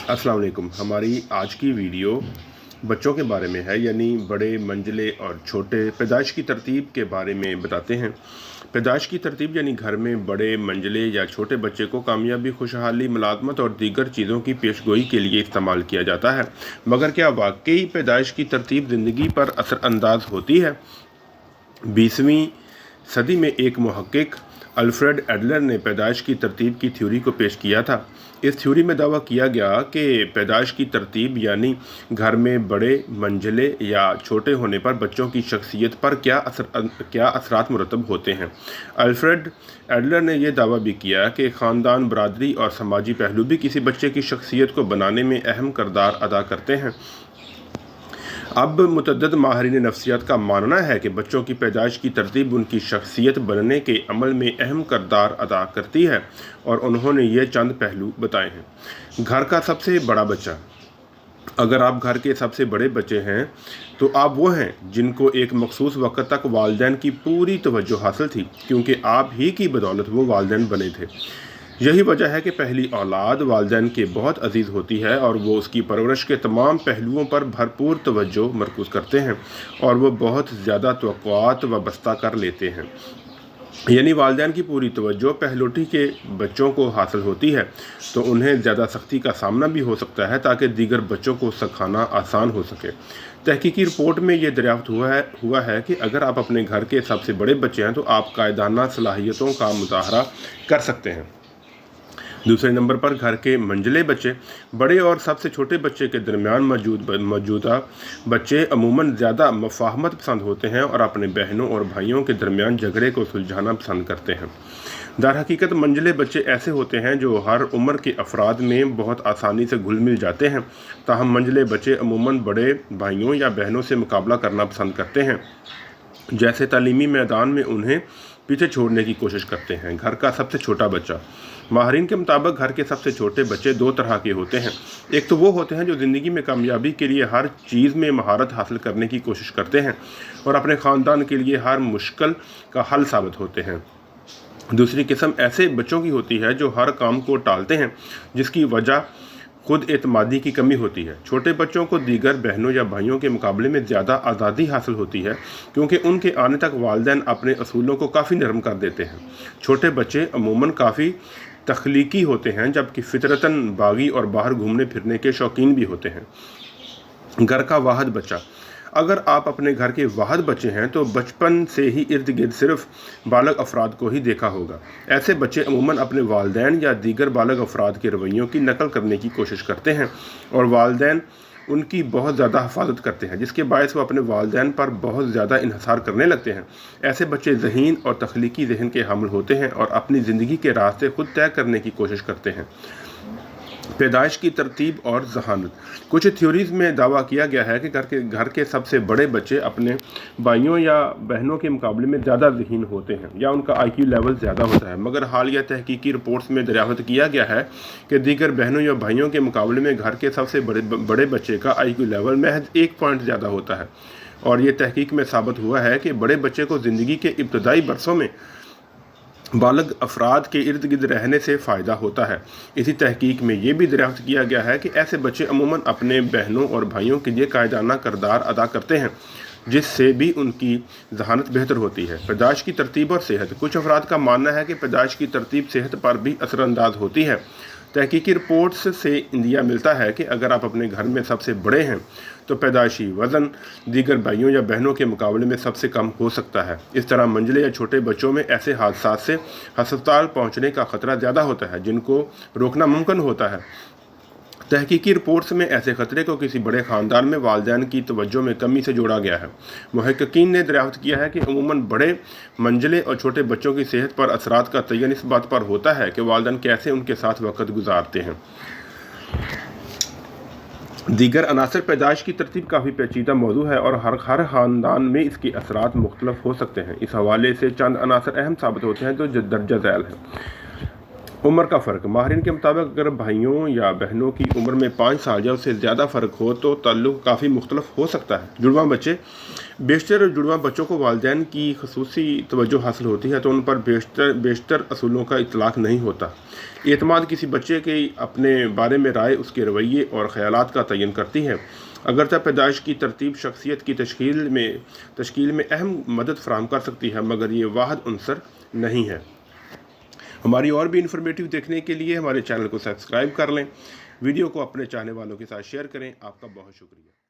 अस्सलाम वालेकुम। हमारी आज की वीडियो बच्चों के बारे में है, यानी बड़े, मंझले और छोटे पैदाइश की तरतीब के बारे में बताते हैं। पैदाइश की तरतीब यानी घर में बड़े, मंझले या छोटे बच्चे को कामयाबी, खुशहाली, मुलाज़मत और दीगर चीज़ों की पेशगोई के लिए इस्तेमाल किया जाता है। मगर क्या वाकई पैदाइश की तरतीब ज़िंदगी पर असरअंदाज होती है? 20वीं सदी में एक मुहक्किक अल्फ्रेड एडलर ने पैदाइश की तरतीब की थ्योरी को पेश किया था। इस थ्योरी में दावा किया गया कि पैदाइश की तरतीब यानी घर में बड़े, मंझले या छोटे होने पर बच्चों की शख्सियत पर क्या असरात मुरतब होते हैं। अल्फ्रेड एडलर ने यह दावा भी किया कि ख़ानदान, बरादरी और समाजी पहलू भी किसी बच्चे की शख्सियत को बनाने में अहम किरदार अदा करते हैं। अब मुतअद्दिद माहिरीन नफ्सियात का मानना है कि बच्चों की पैदाइश की तरतीब उनकी शख्सियत बनने के अमल में अहम किरदार अदा करती है, और उन्होंने ये चंद पहलू बताए हैं। घर का सबसे बड़ा बच्चा। अगर आप घर के सबसे बड़े बच्चे हैं तो आप वो हैं जिनको एक मखसूस वक़्त तक वालिदैन की पूरी तवज्जो हासिल थी, क्योंकि आप ही की बदौलत वो वालिदैन बने थे। यही वजह है कि पहली औलाद वालिदैन के बहुत अजीज़ होती है और वो उसकी परवरिश के तमाम पहलुओं पर भरपूर तवज्जो मरकूज़ करते हैं और वो बहुत ज़्यादा तवक्कुआत वाबस्ता कर लेते हैं। यानी वालिदैन की पूरी तवज्जो पहलोठी के बच्चों को हासिल होती है तो उन्हें ज़्यादा सख्ती का सामना भी हो सकता है ताकि दीगर बच्चों को सिखाना आसान हो सके। तहकीकी रिपोर्ट में ये दरियाफ्त हुआ है कि अगर आप अपने घर के सबसे बड़े बच्चे हैं तो आप कायदाना सलाहियतों का मुजाहरा कर सकते हैं। दूसरे नंबर पर घर के मंझले बच्चे। बड़े और सबसे छोटे बच्चे के दरमियान मौजूदा बच्चे अमूमन ज़्यादा मफाहमत पसंद होते हैं और अपने बहनों और भाइयों के दरमियान झगड़े को सुलझाना पसंद करते हैं। दर हकीकत मंझले बच्चे ऐसे होते हैं जो हर उम्र के अफराद में बहुत आसानी से घुल मिल जाते हैं, ताहम मंझले बच्चे अमूमन बड़े भाइयों या बहनों से मुकाबला करना पसंद करते हैं, जैसे तालीमी मैदान में उन्हें पीछे छोड़ने की कोशिश करते हैं। घर का सबसे छोटा बच्चा। माहिरीन के मुताबिक घर के सबसे छोटे बच्चे दो तरह के होते हैं। एक तो वो होते हैं जो ज़िंदगी में कामयाबी के लिए हर चीज़ में महारत हासिल करने की कोशिश करते हैं और अपने ख़ानदान के लिए हर मुश्किल का हल साबित होते हैं। दूसरी किस्म ऐसे बच्चों की होती है जो हर काम को टालते हैं, जिसकी वजह खुद एतमादी की कमी होती है। छोटे बच्चों को दीगर बहनों या भाइयों के मुकाबले में ज़्यादा आज़ादी हासिल होती है, क्योंकि उनके आने तक वालिदैन अपने असूलों को काफ़ी नरम कर देते हैं। छोटे बच्चे अमूमन काफ़ी तख्लीकी होते हैं, जबकि फितरतन बागी और बाहर घूमने फिरने के शौकीन भी होते हैं। घर का वाहिद बच्चा। अगर आप अपने घर के वाहिद बच्चे हैं तो बचपन से ही इर्द गिर्द सिर्फ बालग अफराद को ही देखा होगा। ऐसे बच्चे अमूमन अपने वालिदैन या दीगर बालग अफराद के रवैयों की नकल करने की कोशिश करते हैं और वालिदैन उनकी बहुत ज़्यादा हिफाजत करते हैं, जिसके बायस वो अपने वालिदैन पर बहुत ज़्यादा इन्हिसार करने लगते हैं। ऐसे बच्चे ज़हीन और तख्लीकी जहन के हामिल होते हैं और अपनी ज़िंदगी के रास्ते खुद तय करने की कोशिश करते हैं। पैदाइश की तरतीब और जहानत। कुछ थ्योरीज़ में दावा किया गया है कि घर के सबसे बड़े बच्चे अपने भाइयों या बहनों के मुकाबले में ज़्यादा ज़हीन होते हैं या उनका IQ लेवल ज़्यादा होता है, मगर हालिया तहकीकी रिपोर्ट्स में दरियाफ्त किया गया है कि दीगर बहनों या भाइयों के मुकाबले में घर के सबसे बड़े बच्चे का IQ लेवल महज 1 पॉइंट ज़्यादा होता है। और ये तहकीक में साबित हुआ है कि बड़े बच्चे को ज़िंदगी के इब्तदाई बरसों में बालग अफराद के इर्द गिर्द रहने से फ़ायदा होता है। इसी तहकीक में ये भी दरियाफ्त किया गया है कि ऐसे बच्चे अमूमन अपने बहनों और भाइयों के लिए कायदाना किरदार अदा करते हैं, जिससे भी उनकी जहानत बेहतर होती है। पैदाइश की तरतीब और सेहत। कुछ अफराद का मानना है कि पैदाइश की तरतीब सेहत पर भी असरअंदाज होती है। तहकीकी रिपोर्ट्स से इंदिया मिलता है कि अगर आप अपने घर में सबसे बड़े हैं तो पैदाइशी वज़न दीगर भाइयों या बहनों के मुकाबले में सबसे कम हो सकता है। इस तरह मंझले या छोटे बच्चों में ऐसे हादसात से हस्पताल पहुंचने का ख़तरा ज़्यादा होता है, जिनको रोकना मुमकिन होता है। तहकीकी रिपोर्ट्स में ऐसे ख़तरे को किसी बड़े ख़ानदान में वालिदैन की तवज्जो में कमी से जोड़ा गया है। मुहक्किकीन ने दरियाफ्त किया है कि अमूमन बड़े, मंझले और छोटे बच्चों की सेहत पर असरात का तयन इस बात पर होता है कि वालिदैन कैसे उनके साथ वक़्त गुजारते हैं। दीगर अनासर। पैदाइश की तरतीब काफ़ी पेचीदा मौजू है और हर ख़ानदान में इसके असरात मुख्तलिफ हो सकते हैं। इस हवाले से चंद अनासर अहम साबित होते हैं जो दर्जा ज़ैल हैं। عمر کا فرق ماہرین کے مطابق اگر بھائیوں یا بہنوں کی عمر میں 5 سال یا اس سے زیادہ فرق ہو تو تعلق کافی مختلف ہو سکتا ہے۔ جڑواں بچے بیشتر جڑواں بچوں کو والدین کی خصوصی توجہ حاصل ہوتی ہے تو ان پر بیشتر اصولوں کا اطلاق نہیں ہوتا۔ اعتماد کسی بچے کی اپنے بارے میں رائے اس کے رویے اور خیالات کا تعین کرتی ہے۔ اگرچہ پیدائش کی ترتیب شخصیت کی تشکیل میں اہم مدد فراہم کر سکتی ہے مگر یہ واحد عنصر نہیں ہے۔ ہماری اور بھی انفارمیٹیو دیکھنے کے لیے ہمارے چینل کو سبسکرائب کر لیں، ویڈیو کو اپنے چاہنے والوں کے ساتھ شیئر کریں۔ آپ کا بہت شکریہ۔